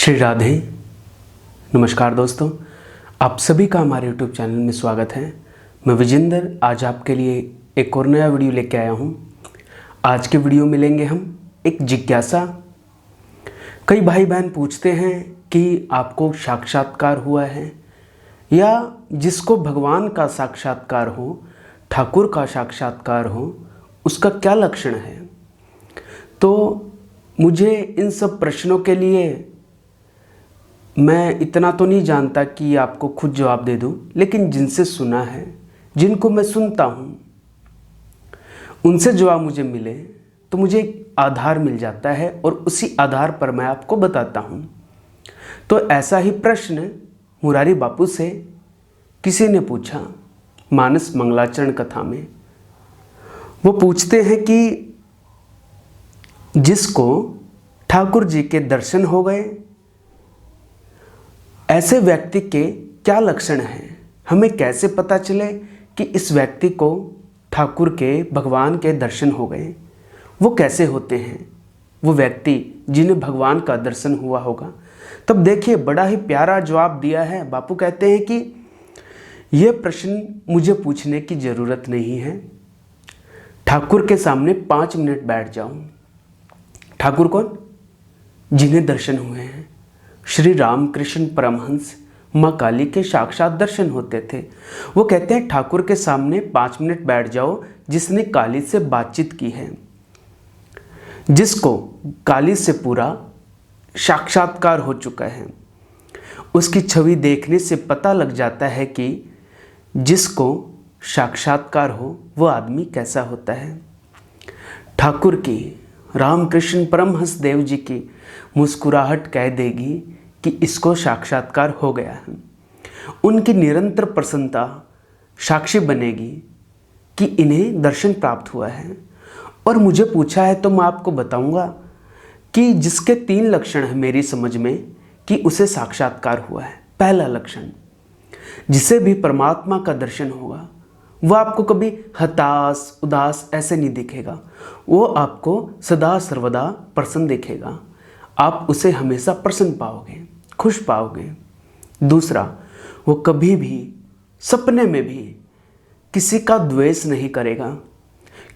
श्री राधे। नमस्कार दोस्तों, आप सभी का हमारे YouTube चैनल में स्वागत है। मैं विजेंद्र आज आपके लिए एक और नया वीडियो लेके आया हूँ। आज के वीडियो में लेंगे हम एक जिज्ञासा। कई भाई बहन पूछते हैं कि आपको साक्षात्कार हुआ है, या जिसको भगवान का साक्षात्कार हो, ठाकुर का साक्षात्कार हो, उसका क्या लक्षण है। तो मुझे इन सब प्रश्नों के लिए मैं इतना तो नहीं जानता कि आपको खुद जवाब दे दूं, लेकिन जिनसे सुना है, जिनको मैं सुनता हूं, उनसे जवाब मुझे मिले तो मुझे एक आधार मिल जाता है और उसी आधार पर मैं आपको बताता हूं। तो ऐसा ही प्रश्न मुरारी बापू से किसी ने पूछा मानस मंगलाचरण कथा में। वो पूछते हैं कि जिसको ठाकुर जी के दर्शन हो गए, ऐसे व्यक्ति के क्या लक्षण हैं, हमें कैसे पता चले कि इस व्यक्ति को ठाकुर के, भगवान के दर्शन हो गए। वो कैसे होते हैं वो व्यक्ति जिन्हें भगवान का दर्शन हुआ होगा। तब देखिए, बड़ा ही प्यारा जवाब दिया है। बापू कहते हैं कि ये प्रश्न मुझे पूछने की ज़रूरत नहीं है। ठाकुर के सामने 5 मिनट बैठ जाओ। ठाकुर कौन? जिन्हें दर्शन हुए हैं। श्री रामकृष्ण परमहंस माँ काली के साक्षात दर्शन होते थे। वो कहते हैं ठाकुर के सामने 5 मिनट बैठ जाओ जिसने काली से बातचीत की है, जिसको काली से पूरा साक्षात्कार हो चुका है। उसकी छवि देखने से पता लग जाता है कि जिसको साक्षात्कार हो वो आदमी कैसा होता है। ठाकुर की, रामकृष्ण परमहंस देव जी की मुस्कुराहट कह देगी कि इसको साक्षात्कार हो गया है। उनकी निरंतर प्रसन्नता साक्षी बनेगी कि इन्हें दर्शन प्राप्त हुआ है। और मुझे पूछा है तो मैं आपको बताऊंगा कि जिसके 3 लक्षण हैं मेरी समझ में कि उसे साक्षात्कार हुआ है। पहला लक्षण, जिसे भी परमात्मा का दर्शन होगा वो आपको कभी हताश, उदास ऐसे नहीं दिखेगा। वो आपको सदा सर्वदा प्रसन्न दिखेगा। आप उसे हमेशा प्रसन्न पाओगे, खुश पाओगे। दूसरा, वो कभी भी सपने में भी किसी का द्वेष नहीं करेगा,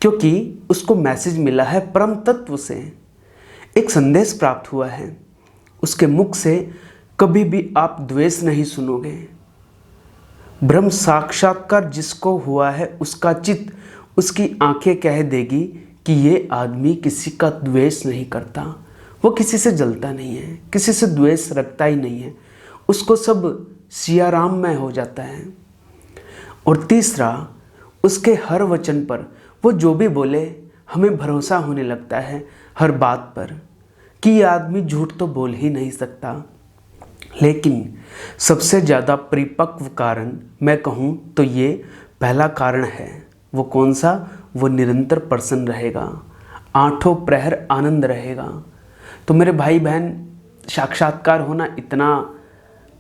क्योंकि उसको मैसेज मिला है परम तत्व से, एक संदेश प्राप्त हुआ है। उसके मुख से कभी भी आप द्वेष नहीं सुनोगे। ब्रह्म साक्षात्कार जिसको हुआ है उसका चित्त, उसकी आंखें कह देगी कि ये आदमी किसी का द्वेष नहीं करता। वो किसी से जलता नहीं है, किसी से द्वेष रखता ही नहीं है। उसको सब सियाराम में हो जाता है। और तीसरा, उसके हर वचन पर वो जो भी बोले हमें भरोसा होने लगता है हर बात पर कि ये आदमी झूठ तो बोल ही नहीं सकता। लेकिन सबसे ज़्यादा परिपक्व कारण मैं कहूँ तो ये पहला कारण है। वो कौन सा? वो निरंतर प्रसन्न रहेगा, आठों प्रहर आनंद रहेगा। तो मेरे भाई बहन, साक्षात्कार होना इतना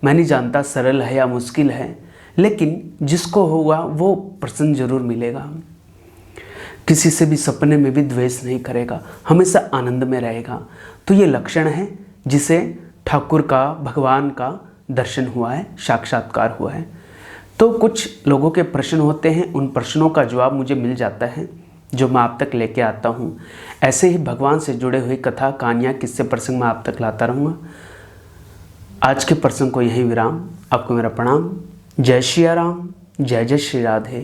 मैं नहीं जानता सरल है या मुश्किल है, लेकिन जिसको होगा वो प्रसन्न जरूर मिलेगा। किसी से भी सपने में भी द्वेष नहीं करेगा, हमेशा आनंद में रहेगा। तो ये लक्षण है जिसे ठाकुर का, भगवान का दर्शन हुआ है, साक्षात्कार हुआ है। तो कुछ लोगों के प्रश्न होते हैं, उन प्रश्नों का जवाब मुझे मिल जाता है जो मैं आप तक लेके आता हूँ। ऐसे ही भगवान से जुड़े हुई कथा, कहानियाँ, किस्से, प्रसंग मैं आप तक लाता रहूँगा। आज के प्रसंग को यहीं विराम। आपको मेरा प्रणाम। जय श्री राम, जय जय श्री राधे।